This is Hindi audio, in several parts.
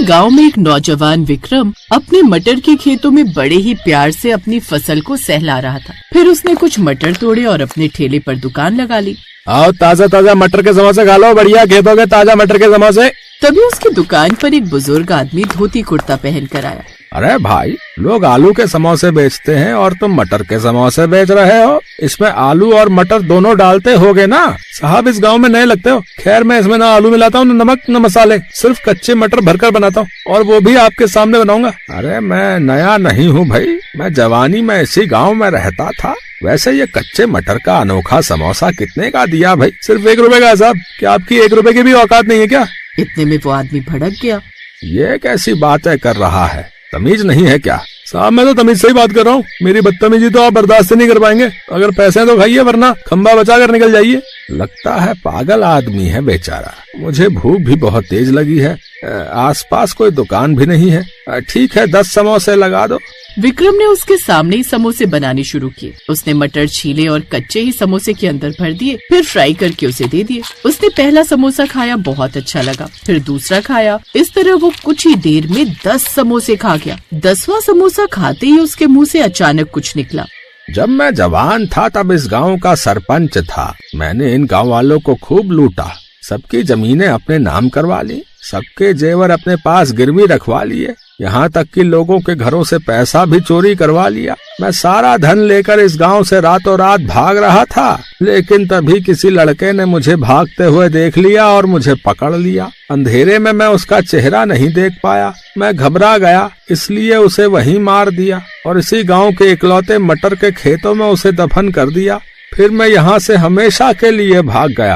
गांव में एक नौजवान विक्रम अपने मटर के खेतों में बड़े ही प्यार से अपनी फसल को सहला रहा था। फिर उसने कुछ मटर तोड़े और अपने ठेले पर दुकान लगा ली। आओ ताजा ताजा मटर के समोसे खा लो, बढ़िया खेतों के ताजा मटर के समोसे। तभी उसकी दुकान पर एक बुजुर्ग आदमी धोती कुर्ता पहन कर आया। अरे भाई, लोग आलू के समोसे बेचते हैं और तुम मटर के समोसे बेच रहे हो। इसमें आलू और मटर दोनों डालते होगे ना? साहब इस गांव में नए लगते हो। खैर मैं इसमें ना आलू मिलाता हूँ, न नमक न मसाले, सिर्फ कच्चे मटर भरकर बनाता हूँ और वो भी आपके सामने बनाऊंगा। अरे मैं नया नहीं हूँ भाई, मैं जवानी में इसी गाँव में रहता था। वैसे ये कच्चे मटर का अनोखा समोसा कितने का दिया भाई? सिर्फ 1 रुपए का है साहब। क्या आपकी 1 रुपए की भी औकात नहीं है क्या? इतने में वो आदमी भड़क गया। ये कैसी बातें कर रहा है? तमीज नहीं है क्या? साहब मैं तो तमीज से ही बात कर रहा हूँ, मेरी बदतमीजी तो आप बर्दाश्त नहीं कर पाएंगे। अगर पैसे हैं तो खाइए, वरना खंबा बचा कर निकल जाइए। लगता है पागल आदमी है बेचारा। मुझे भूख भी बहुत तेज लगी है। आसपास कोई दुकान भी नहीं है। ठीक है 10 समोसे लगा दो। विक्रम ने उसके सामने ही समोसे बनाने शुरू किए। उसने मटर छीले और कच्चे ही समोसे के अंदर भर दिए, फिर फ्राई करके उसे दे दिए। उसने पहला समोसा खाया, बहुत अच्छा लगा। फिर दूसरा खाया। इस तरह वो कुछ ही देर में 10 समोसे खा गया। 10वां समोसा खाते ही उसके मुंह से अचानक कुछ निकला। जब मैं जवान था तब इस गांव का सरपंच था। मैंने इन गांव वालों को खूब लूटा, सबकी जमीनें अपने नाम करवा ली, सबके जेवर अपने पास गिरवी रखवा लिए, यहाँ तक कि लोगों के घरों से पैसा भी चोरी करवा लिया। मैं सारा धन लेकर इस गांव से रातों रात भाग रहा था, लेकिन तभी किसी लड़के ने मुझे भागते हुए देख लिया और मुझे पकड़ लिया। अंधेरे में मैं उसका चेहरा नहीं देख पाया। मैं घबरा गया, इसलिए उसे वहीं मार दिया और इसी गांव के इकलौते मटर के खेतों में उसे दफन कर दिया। फिर मैं यहाँ से हमेशा के लिए भाग गया।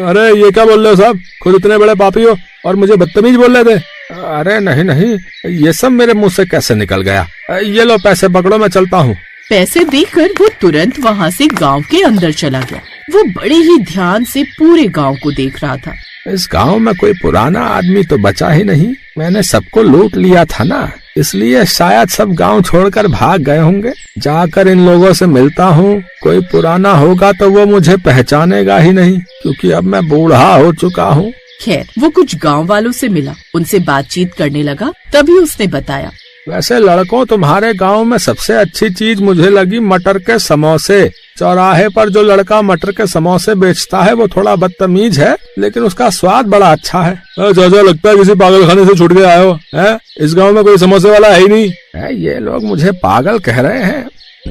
अरे ये क्या बोल रहे हो साहब? खुद इतने बड़े पापी हो और मुझे बदतमीज बोल रहे थे? अरे नहीं नहीं, ये सब मेरे मुंह से कैसे निकल गया? ये लो पैसे पकड़ो, मैं चलता हूँ। पैसे देकर वो तुरंत वहाँ से गांव के अंदर चला गया। वो बड़े ही ध्यान से पूरे गांव को देख रहा था। इस गांव में कोई पुराना आदमी तो बचा ही नहीं। मैंने सबको लूट लिया था ना, इसलिए शायद सब गांव छोड़कर भाग गए होंगे। जाकर इन लोगों से मिलता हूँ, कोई पुराना होगा तो वो मुझे पहचानेगा ही नहीं, क्योंकि अब मैं बूढ़ा हो चुका हूँ। खैर वो कुछ गांव वालों से मिला, उनसे बातचीत करने लगा। तभी उसने बताया, वैसे लड़कों, तुम्हारे गांव में सबसे अच्छी चीज मुझे लगी मटर के समोसे। चौराहे पर जो लड़का मटर के समोसे बेचता है वो थोड़ा बदतमीज है, लेकिन उसका स्वाद बड़ा अच्छा है। चाचा लगता है किसी पागल खाने से छूट के आए हो है? इस गांव में कोई समोसे वाला है ही नहीं है। ये लोग मुझे पागल कह रहे हैं,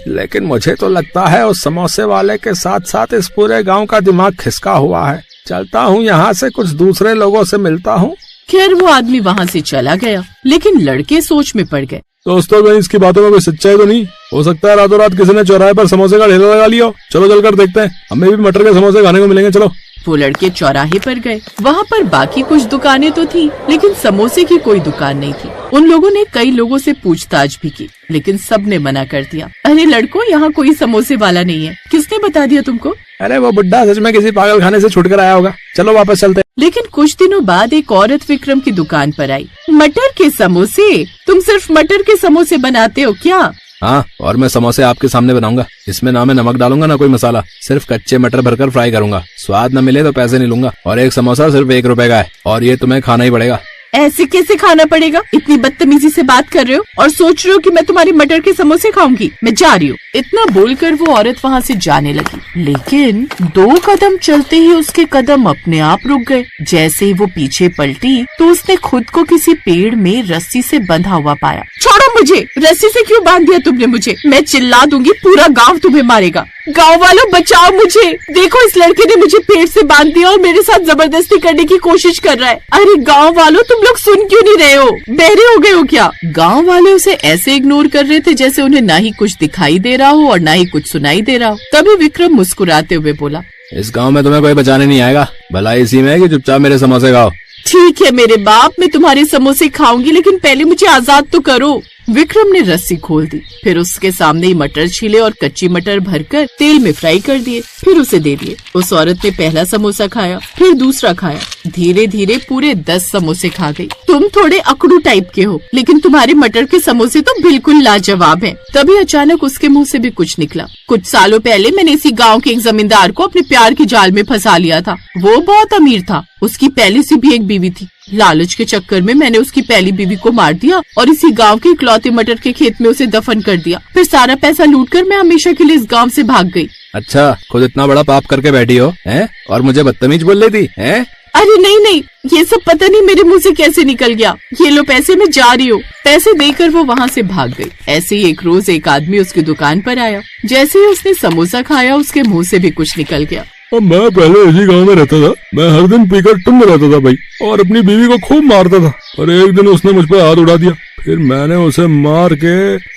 लेकिन मुझे तो लगता है उस समोसे वाले के साथ साथ इस पूरे गाँव का दिमाग खिसका हुआ है। चलता हूँ यहाँ से, कुछ दूसरे लोगों से मिलता हूँ। खैर वो आदमी वहाँ से चला गया, लेकिन लड़के सोच में पड़ गए। दोस्तों कहीं इसकी बातों में कोई सच्चाई तो नहीं? हो सकता है रातों रात किसी ने चौराहे पर समोसे का ठेला लगा लिया हो। चलो चलकर देखते हैं, हमें भी मटर के समोसे खाने को मिलेंगे। चलो। वो लड़के चौराहे पर गए। वहाँ पर बाकी कुछ दुकानें तो थी, लेकिन समोसे की कोई दुकान नहीं थी। उन लोगों ने कई लोगों से पूछताछ भी की, लेकिन सब ने मना कर दिया। अरे लड़कों, यहाँ कोई समोसे वाला नहीं है। किसने बता दिया तुमको? अरे वो बुड्ढा सच में किसी पागल खाने से छुटकर आया होगा। चलो वापस चलते। लेकिन कुछ दिनों बाद एक औरत विक्रम की दुकान पर आई। मटर के समोसे? तुम सिर्फ मटर के समोसे बनाते हो क्या? हाँ, और मैं समोसे आपके सामने बनाऊंगा। इसमें ना मैं नमक डालूंगा ना कोई मसाला, सिर्फ कच्चे मटर भरकर फ्राई करूंगा। स्वाद न मिले तो पैसे नहीं लूंगा, और एक समोसा सिर्फ 1 रुपए का है, और ये तुम्हें खाना ही पड़ेगा। ऐसे कैसे खाना पड़ेगा? इतनी बदतमीजी से बात कर रहे हो और सोच रहे हो कि मैं तुम्हारी मटर के समोसे खाऊंगी? मैं जा रही हूँ। इतना बोलकर वो औरत वहाँ से जाने लगी, लेकिन 2 कदम चलते ही उसके कदम अपने आप रुक गए। जैसे ही वो पीछे पलटी तो उसने खुद को किसी पेड़ में रस्सी से बंधा हुआ पाया। छोड़ो मुझे! रस्सी से क्यों बांध दिया तुमने मुझे? मैं चिल्ला दूंगी, पूरा गाँव तुम्हें मारेगा। गाँव वालों बचाओ मुझे! देखो इस लड़के ने मुझे पेड़ से बांध दिया और मेरे साथ जबरदस्ती करने की कोशिश कर रहा है। अरे गाँव वालों, तुम लोग सुन क्यों नहीं रहे हो? बहरे हो गए हो क्या? गाँव वाले उसे ऐसे इग्नोर कर रहे थे जैसे उन्हें ना ही कुछ दिखाई दे रहा हो और ना ही कुछ सुनाई दे रहा हो। तभी विक्रम मुस्कुराते हुए बोला, इस गाँव में तुम्हें कोई बचाने नहीं आएगा। भलाई इसी में है कि चुपचाप मेरे समोसे खाओ। ठीक है मेरे बाप, मैं तुम्हारे समोसे खाऊंगी, लेकिन पहले मुझे आजाद तो करो। विक्रम ने रस्सी खोल दी, फिर उसके सामने ही मटर छीले और कच्ची मटर भरकर तेल में फ्राई कर दिए। फिर उसे दे दिए। उस औरत ने पहला समोसा खाया, फिर दूसरा खाया, धीरे धीरे पूरे 10 समोसे खा गई। तुम थोड़े अकड़ू टाइप के हो, लेकिन तुम्हारे मटर के समोसे तो बिल्कुल लाजवाब हैं। तभी अचानक उसके मुंह से भी कुछ निकला। कुछ सालों पहले मैंने इसी गांव के एक जमींदार को अपने प्यार की जाल में फंसा लिया था। वो बहुत अमीर था, उसकी पहले से भी एक बीवी थी। लालच के चक्कर में मैंने उसकी पहली बीवी को मार दिया और इसी गांव के इकलौते मटर के खेत में उसे दफन कर दिया। फिर सारा पैसा लूटकर मैं हमेशा के लिए इस गांव से भाग गई। अच्छा, खुद इतना बड़ा पाप करके बैठी हो हैं? और मुझे बदतमीज बोल रही थी हैं? अरे नहीं, ये सब पता नहीं मेरे मुंह से कैसे निकल गया। ये लो पैसे, मैं जा रही हूँ। पैसे देकर वो वहाँ से भाग गई। ऐसे ही एक रोज एक आदमी उसकी दुकान पर आया। जैसे ही उसने समोसा खाया, उसके मुंह से भी कुछ निकल गया। मैं पहले इसी गांव में रहता था। मैं हर दिन पीकर टुंग रहता था भाई, और अपनी बीवी को खूब मारता था। और एक दिन उसने मुझ पर हाथ उड़ा दिया। फिर मैंने उसे मार के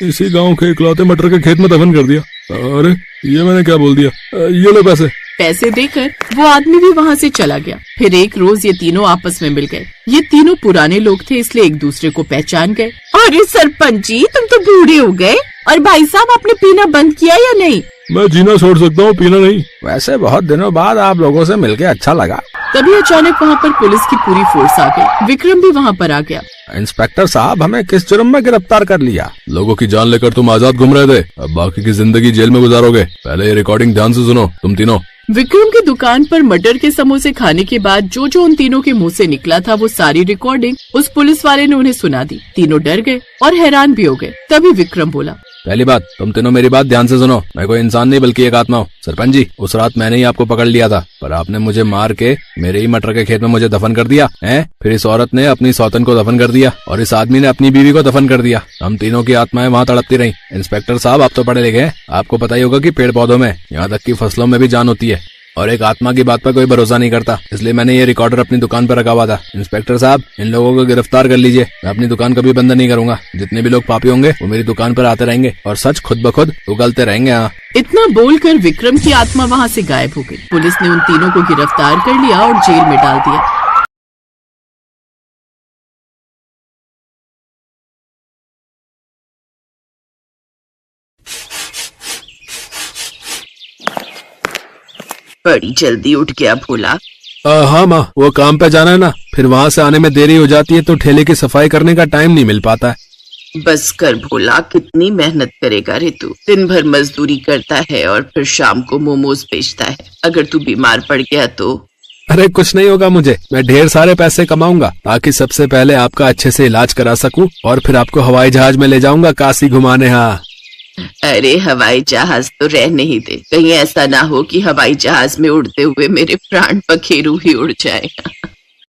इसी गांव के इकलौते मटर के खेत में दफन कर दिया। अरे ये मैंने क्या बोल दिया? ये लो पैसे। पैसे देकर वो आदमी भी वहाँ से चला गया। फिर एक रोज ये तीनों आपस में मिल गए। ये तीनों पुराने लोग थे, इसलिए एक दूसरे को पहचान गए। अरे सरपंच जी, तुम तो बूढ़े हो गए। और भाई साहब, आपने पीना बंद किया या नहीं? मैं जीना छोड़ सकता हूँ, पीना नहीं। वैसे बहुत दिनों बाद आप लोगों से मिलके अच्छा लगा। तभी अचानक वहाँ पर पुलिस की पूरी फोर्स आ गई। विक्रम भी वहाँ पर आ गया। इंस्पेक्टर साहब, हमें किस जुर्म में गिरफ्तार कर लिया? लोगों की जान लेकर तुम आजाद घूम रहे थे, अब बाकी की जिंदगी जेल में गुजारोगे। पहले ये रिकॉर्डिंग ध्यान से सुनो तुम तीनों। विक्रम की दुकान पर मटर के समोसे खाने के बाद जो जो उन तीनों के मुंह से निकला था, वो सारी रिकॉर्डिंग उस पुलिस वाले ने उन्हें सुना दी। तीनों डर गए और हैरान भी हो गए। तभी विक्रम बोला, पहली बात, तुम तीनों मेरी बात ध्यान से सुनो। मैं कोई इंसान नहीं बल्कि एक आत्मा हूँ। सरपंच जी, उस रात मैंने ही आपको पकड़ लिया था, पर आपने मुझे मार के मेरे ही मटर के खेत में मुझे दफन कर दिया है। फिर इस औरत ने अपनी सौतन को दफन कर दिया और इस आदमी ने अपनी बीवी को दफन कर दिया। हम तीनों की आत्माएं वहाँ तड़पती रही। इंस्पेक्टर साहब, आप तो पढ़े लिखे हैं, आपको पता ही होगा कि पेड़ पौधों में, यहाँ तक कि फसलों में भी जान होती है, और एक आत्मा की बात पर कोई भरोसा नहीं करता। इसलिए मैंने ये रिकॉर्डर अपनी दुकान पर रखा हुआ था। इंस्पेक्टर साहब, इन लोगों को गिरफ्तार कर लीजिए। मैं अपनी दुकान कभी बंद नहीं करूंगा। जितने भी लोग पापी होंगे वो मेरी दुकान पर आते रहेंगे और सच खुद ब खुद उगलते रहेंगे। हाँ। इतना बोलकर विक्रम की आत्मा वहाँ से गायब हो गई। पुलिस ने उन तीनों को गिरफ्तार कर लिया और जेल में डाल दिया। बड़ी जल्दी उठ गया भोला। हाँ माँ, वो काम पे जाना है ना, फिर वहाँ से आने में देरी हो जाती है तो ठेले की सफाई करने का टाइम नहीं मिल पाता है। बस कर भोला, कितनी मेहनत करेगा रे तू। दिन भर मजदूरी करता है और फिर शाम को मोमोज बेचता है। अगर तू बीमार पड़ गया तो? अरे कुछ नहीं होगा मुझे, मैं ढेर सारे पैसे कमाऊंगा ताकि सबसे पहले आपका अच्छे से इलाज करा सकूं और फिर आपको हवाई जहाज में ले जाऊंगा काशी घुमाने। हाँ। अरे हवाई जहाज तो रहने ही दे, कहीं ऐसा ना हो कि हवाई जहाज में उड़ते हुए मेरे प्राण पखेरु ही उड़ जाए।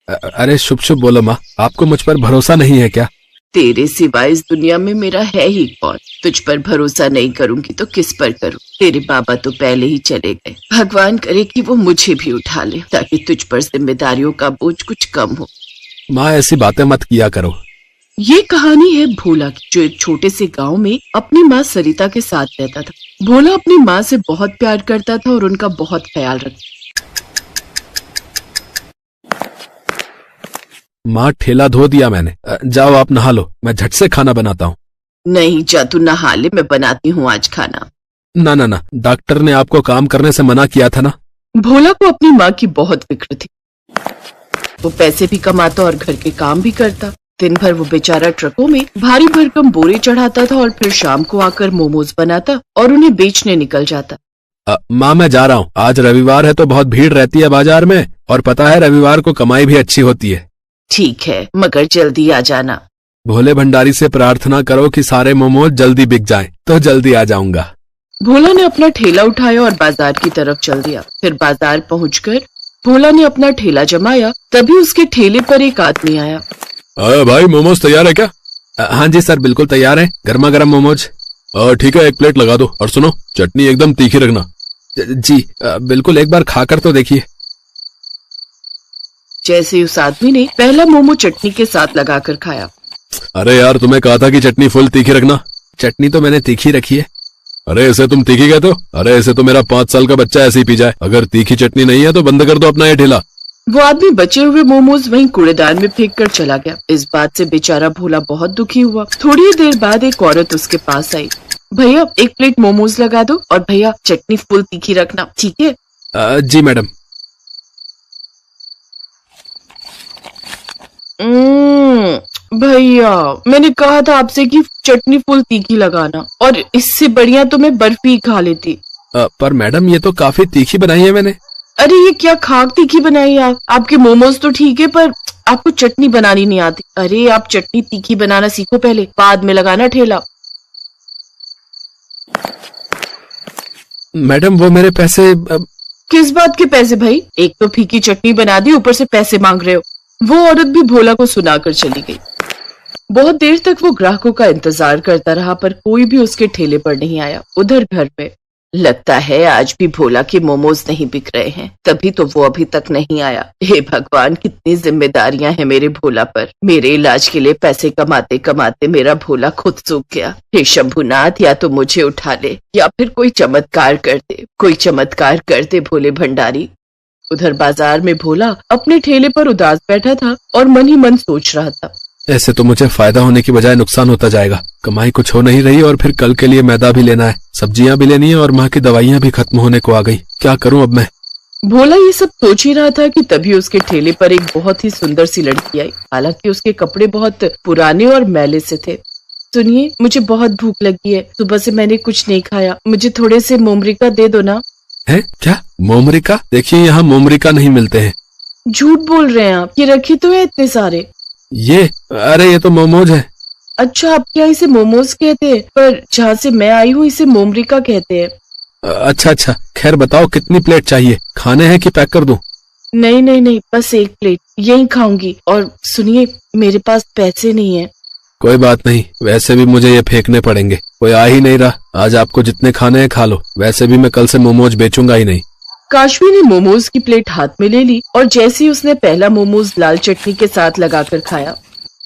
अरे शुभ शुभ बोलो माँ, आपको मुझ पर भरोसा नहीं है क्या? तेरे सिवा इस दुनिया में मेरा है ही कौन? तुझ पर भरोसा नहीं करूंगी तो किस पर करूं? तेरे बाबा तो पहले ही चले गए। भगवान करे कि वो मुझे भी उठा ले ताकि तुझ पर जिम्मेदारियों का बोझ कुछ कम हो। माँ ऐसी बातें मत किया करो। ये कहानी है भोला की, जो एक छोटे से गांव में अपनी माँ सरिता के साथ रहता था। भोला अपनी माँ से बहुत प्यार करता था और उनका बहुत ख्याल रखता। माँ ठेला धो दिया मैंने, जाओ आप नहा लो, मैं झट से खाना बनाता हूँ। नहीं, जा तू नहा ले, मैं बनाती हूँ आज खाना। ना ना ना, डॉक्टर ने आपको काम करने से मना किया था ना। भोला को अपनी माँ की बहुत फिक्र थी। वो पैसे भी कमाता और घर के काम भी करता। दिन भर वो बेचारा ट्रकों में भारी भरकम बोरे चढ़ाता था और फिर शाम को आकर मोमोज बनाता और उन्हें बेचने निकल जाता। माँ मैं जा रहा हूँ, आज रविवार है तो बहुत भीड़ रहती है बाजार में, और पता है रविवार को कमाई भी अच्छी होती है। ठीक है, मगर जल्दी आ जाना। भोले भंडारी से प्रार्थना करो कि सारे मोमोज जल्दी बिक जाएं, तो जल्दी आ जाऊंगा। भोला ने अपना ठेला उठाया और बाजार की तरफ चल दिया। फिर बाजार पहुंचकर भोला ने अपना ठेला जमाया। तभी उसके ठेले पर एक आदमी आया। भाई मोमोज तैयार है क्या? हाँ जी सर, बिल्कुल तैयार है, गर्मा गर्म मोमोज। ठीक है, एक प्लेट लगा दो, और सुनो चटनी एकदम तीखी रखना। जी बिल्कुल, एक बार खाकर तो देखिए। जैसे उस आदमी ने पहला मोमो चटनी के साथ लगाकर खाया। अरे यार, तुम्हें कहा था कि चटनी फुल तीखी रखना। चटनी तो मैंने तीखी रखी है। अरे ऐसे तुम तीखी कहते हो? अरे ऐसे तो मेरा 5 साल का बच्चा ऐसे ही पी जाए। अगर तीखी चटनी नहीं है तो बंद कर दो अपना ये ठेला। वो आदमी बचे हुए मोमोज वहीं कूड़ेदान में फेंक कर चला गया। इस बात से बेचारा भोला बहुत दुखी हुआ। थोड़ी देर बाद एक औरत उसके पास आई। भैया, एक प्लेट मोमोज लगा दो और भैया चटनी फुल तीखी रखना, ठीक है? जी मैडम। भैया, मैंने कहा था आपसे कि चटनी फुल तीखी लगाना, और इससे बढ़िया तो मैं बर्फी खा लेती। पर मैडम ये तो काफी तीखी बनाई है मैंने। अरे ये क्या खाक तीखी बनाई आप? आपके मोमोज तो ठीक है, पर आपको चटनी बनानी नहीं आती। अरे आप चटनी तीखी बनाना सीखो पहले, बाद में लगाना ठेला। मैडम वो मेरे पैसे किस बात के पैसे भाई? एक तो फीकी चटनी बना दी, ऊपर से पैसे मांग रहे हो। वो औरत भी भोला को सुनाकर चली गई। बहुत देर तक वो ग्राहकों का इंतजार करता रहा, पर कोई भी उसके ठेले पर नहीं आया। उधर घर पे लगता है आज भी भोला के मोमोज नहीं बिक रहे हैं, तभी तो वो अभी तक नहीं आया। हे भगवान, कितनी जिम्मेदारियां हैं मेरे भोला पर। मेरे इलाज के लिए पैसे कमाते कमाते मेरा भोला खुद सूख गया। हे शंभुनाथ, या तो मुझे उठा ले या फिर कोई चमत्कार कर दे, कोई चमत्कार कर दे भोले भंडारी। उधर बाजार में भोला अपने ठेले पर उदास बैठा था और मन ही मन सोच रहा था, ऐसे तो मुझे फायदा होने की बजाय नुकसान होता जाएगा। कमाई कुछ हो नहीं रही और फिर कल के लिए मैदा भी लेना है, सब्जियां भी लेनी है और माँ की दवाइयां भी खत्म होने को आ गई। क्या करूं अब मैं? भोला ये सब सोच ही रहा था कि तभी उसके ठेले पर एक बहुत ही सुंदर सी लड़की आई। हालांकि उसके कपड़े बहुत पुराने और मैले से थे। सुनिए, मुझे बहुत भूख लगी है, सुबह से मैंने कुछ नहीं खाया, मुझे थोड़े से मोमरिका दे दो ना। है क्या? मोमरिका? देखिए यहाँ मोमरिका नहीं मिलते हैं। झूठ बोल रहे हैं आप, ये रखे तो है इतने सारे। अरे ये तो मोमोज है। अच्छा, आप क्या इसे मोमोज कहते हैं? पर जहाँ से मैं आई हूँ इसे मोमरिका कहते हैं। अच्छा, खैर बताओ कितनी प्लेट चाहिए? खाने हैं कि पैक कर दूं? नहीं नहीं नहीं, बस एक प्लेट यही खाऊंगी। और सुनिए, मेरे पास पैसे नहीं है। कोई बात नहीं, वैसे भी मुझे ये फेंकने पड़ेंगे, कोई आ ही नहीं रहा। आज आपको जितने खाने हैं खा लो, वैसे भी मैं कल से मोमोज बेचूंगा ही नहीं। काशवी ने मोमोज की प्लेट हाथ में ले ली और जैसे ही उसने पहला मोमोज लाल चटनी के साथ लगाकर खाया।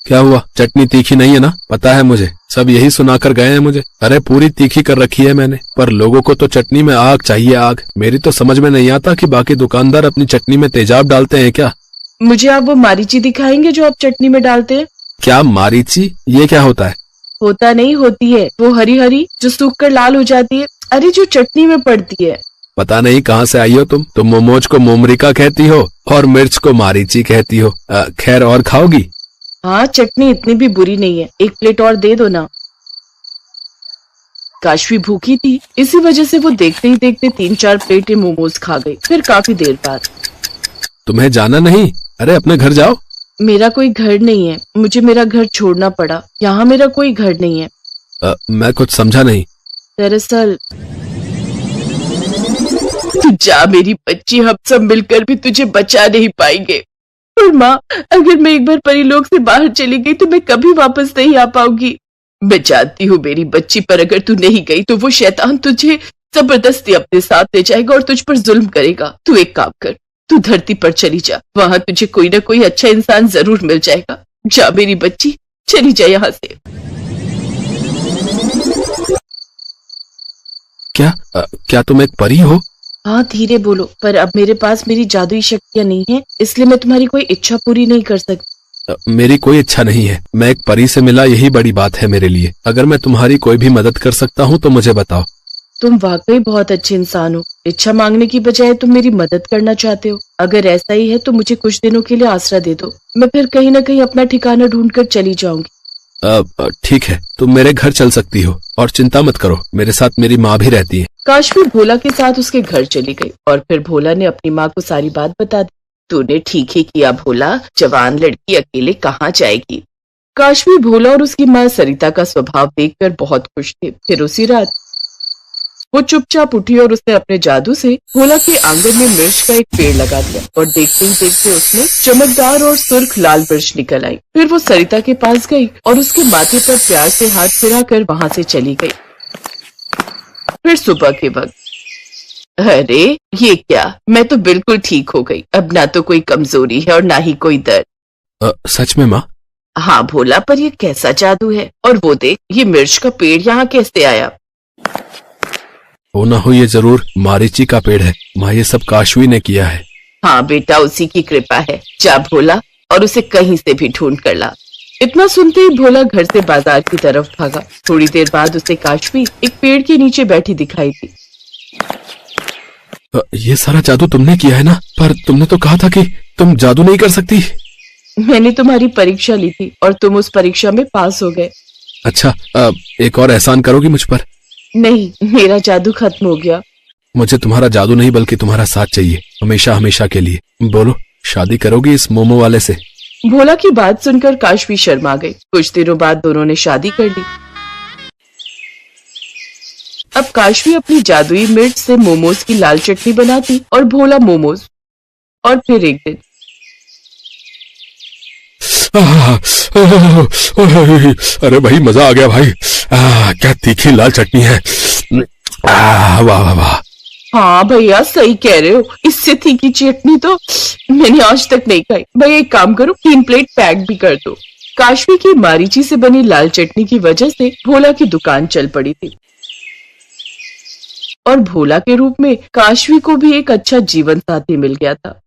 क्या हुआ? चटनी तीखी नहीं है ना? पता है मुझे, सब यही सुनाकर गए हैं मुझे। अरे पूरी तीखी कर रखी है मैंने, पर लोगों को तो चटनी में आग चाहिए, आग। मेरी तो समझ में नहीं आता कि बाकी दुकानदार अपनी चटनी में तेजाब डालते हैं क्या? मुझे आप वो मारीची दिखाएंगे जो आप चटनी में डालते हैं? क्या मारीची? ये क्या होता है? होता नहीं, होती है वो हरी हरी जो सूख कर लाल हो जाती है। अरे जो चटनी में पड़ती है। पता नहीं कहाँ से आई हो तुम मोमोज को मोमरिका कहती हो और मिर्च को मारीची कहती हो। खैर, और खाओगी? हाँ, चटनी इतनी भी बुरी नहीं है, एक प्लेट और दे दो ना। काशवी भूखी थी, इसी वजह से वो देखते ही देखते 3-4 प्लेटें मोमोज खा गई। फिर काफी देर बाद, तुम्हें जाना नहीं? अरे अपने घर जाओ। मेरा कोई घर नहीं है, मुझे मेरा घर छोड़ना पड़ा। यहाँ मेरा कोई घर नहीं है। मैं कुछ समझा नहीं। दरअसल तू जा मेरी बच्ची, हम सब मिलकर भी तुझे बचा नहीं पाएंगे। और माँ, अगर मैं एक बार परीलोक से बाहर चली गई तो मैं कभी वापस नहीं आ पाऊंगी। मैं जानती हूँ मेरी बच्ची, पर अगर तू नहीं गई तो वो शैतान तुझे जबरदस्ती अपने साथ ले जाएगा और तुझ पर जुल्म करेगा। तू एक काम कर, तू धरती पर चली जा, वहाँ तुझे कोई ना कोई अच्छा इंसान जरूर मिल जाएगा। जा मेरी बच्ची, चली जा यहाँ से। क्या तुम एक परी हो? हाँ, धीरे बोलो, पर अब मेरे पास मेरी जादुई शक्तियाँ नहीं है, इसलिए मैं तुम्हारी कोई इच्छा पूरी नहीं कर सकती। मेरी कोई इच्छा नहीं है, मैं एक परी से मिला, यही बड़ी बात है मेरे लिए। अगर मैं तुम्हारी कोई भी मदद कर सकता हूँ तो मुझे बताओ। तुम वाकई बहुत अच्छे इंसान हो। इच्छा मांगने की बजाय तुम मेरी मदद करना चाहते हो। अगर ऐसा ही है तो मुझे कुछ दिनों के लिए आसरा दे दो, मैं फिर कहीं न कहीं अपना ठिकाना ढूंढकर चली जाऊंगी। ठीक है, तुम मेरे घर चल सकती हो, और चिंता मत करो, मेरे साथ मेरी माँ भी रहती है। काशवी भोला के साथ उसके घर चली गई और फिर भोला ने अपनी माँ को सारी बात बता दी। तूने ठीक ही किया भोला, जवान लड़की अकेले कहाँ जाएगी। काशवी, भोला और उसकी माँ सरिता का स्वभाव देखकर बहुत खुश थे। फिर उसी रात वो चुपचाप उठी और उसने अपने जादू से भोला के आंगन में मिर्च का एक पेड़ लगा दिया और देखते ही देखते उसमें चमकदार और सुर्ख लाल मिर्च निकल आई। फिर वो सरिता के पास गई और उसके माथे पर प्यार से हाथ फिराकर वहाँ से चली गई। फिर सुबह के वक्त, अरे ये क्या, मैं तो बिल्कुल ठीक हो गई। अब ना तो कोई कमजोरी है और ना ही कोई दर्द। सच में माँ? हाँ भोला, पर ये कैसा जादू है? और वो देख, ये मिर्च का पेड़ यहाँ कैसे आया? हो ना हो ये जरूर मारीची का पेड़ है माँ, ये सब काशवी ने किया है। हाँ बेटा, उसी की कृपा है। जा भोला और उसे कहीं से भी ढूंढ कर ला। इतना सुनते ही भोला घर से बाजार की तरफ भागा। थोड़ी देर बाद उसे काशवी एक पेड़ के नीचे बैठी दिखाई दी। ये सारा जादू तुमने किया है ना? पर तुमने तो कहा था कि तुम जादू नहीं कर सकती। मैंने तुम्हारी परीक्षा ली थी और तुम उस परीक्षा में पास हो गए। अच्छा, एक और एहसान करोगी मुझ पर? नहीं, मेरा जादू खत्म हो गया। मुझे तुम्हारा जादू नहीं बल्कि तुम्हारा साथ चाहिए, हमेशा हमेशा के लिए। बोलो, शादी करोगी इस मोमो वाले से? भोला की बात सुनकर काशवी शर्मा गई। कुछ दिनों बाद दोनों ने शादी कर ली। अब काशवी अपनी जादुई मिर्च से मोमोज की लाल चटनी बनाती और भोला मोमोज। और फिर एक दिन अरे भाई, मजा आ गया भाई। क्या तीखी लाल चटनी है। वाह वाह वाह। हाँ भैया, सही कह रहे हो, इससे तीखी चटनी तो मैंने आज तक नहीं खाई। भैया एक काम करो, 3 प्लेट पैक भी कर दो। काशवी की मारीची से बनी लाल चटनी की वजह से भोला की दुकान चल पड़ी थी और भोला के रूप में काशवी को भी एक अच्छा जीवन साथी मिल गया था।